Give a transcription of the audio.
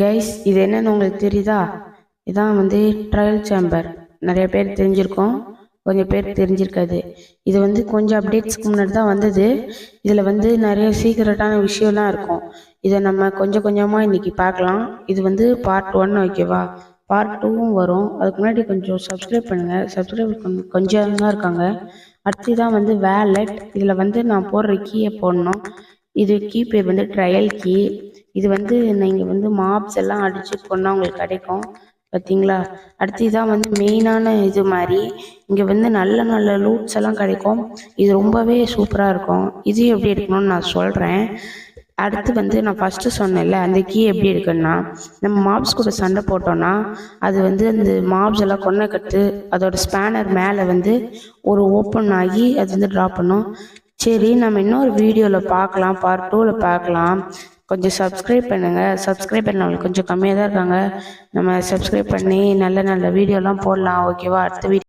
Guys, இது என்னன்னு உங்களுக்கு தெரியுதா? இதான் வந்து ட்ரையல் சேம்பர். நிறைய பேர் தெரிஞ்சிருக்கோம், கொஞ்சம் பேர் தெரிஞ்சிருக்காது. இது வந்து கொஞ்சம் அப்டேட்ஸ்க்கு முன்னாடி தான் வந்தது. இதில் வந்து நிறைய சீக்ரெட்டான விஷயம்லாம் இருக்கும். இதை நம்ம கொஞ்சம் கொஞ்சமாக இன்னைக்கு பார்க்கலாம். இது வந்து பார்ட் 1, ஓகேவா? பார்ட் 2வும் வரும். அதுக்கு முன்னாடி கொஞ்சம் சப்ஸ்கிரைப் பண்ணுங்கள். சப்ஸ்கிரைப் கொஞ்சம் தான் இருக்காங்க. அடுத்து தான் வந்து வேலட். இதில் வந்து நான் போடுற கீயை போடணும். இது கீ பேர் வந்து ட்ரையல் கீ. இது வந்து நீங்கள் வந்து மாப்ஸ் எல்லாம் அடித்து கொண்டா உங்களுக்கு கிடைக்கும், பார்த்தீங்களா? அடுத்து இதான் வந்து மெயினான இது மாதிரி. இங்கே வந்து நல்ல நல்ல லூட்ஸ் எல்லாம் கிடைக்கும். இது ரொம்பவே சூப்பராக இருக்கும். இது எப்படி எடுக்கணும்னு நான் சொல்கிறேன். அடுத்து வந்து நான் ஃபஸ்ட்டு சொன்னேன்ல, அந்த கீ எப்படி இருக்குன்னா, நம்ம மாப்ஸ் கூட சண்டை போட்டோன்னா அது வந்து அந்த மாப்ஸ் எல்லாம் கொன்ன கட்டு அதோட ஸ்பேனர் மேலே வந்து ஒரு ஓப்பன் ஆகி அது வந்து ட்ராப் பண்ணும். சரி, நம்ம இன்னொரு வீடியோவில் பார்க்கலாம், பார்ட் 2வில் பார்க்கலாம். கொஞ்சம் சப்ஸ்கிரைப் பண்ணுங்கள். சப்ஸ்கிரைப் பண்ணவங்களுக்கு கொஞ்சம் கம்மியாக தான் இருக்காங்க. நம்ம சப்ஸ்கிரைப் பண்ணி நல்ல நல்ல வீடியோலாம் போடலாம், ஓகேவா? அடுத்த வீடியோ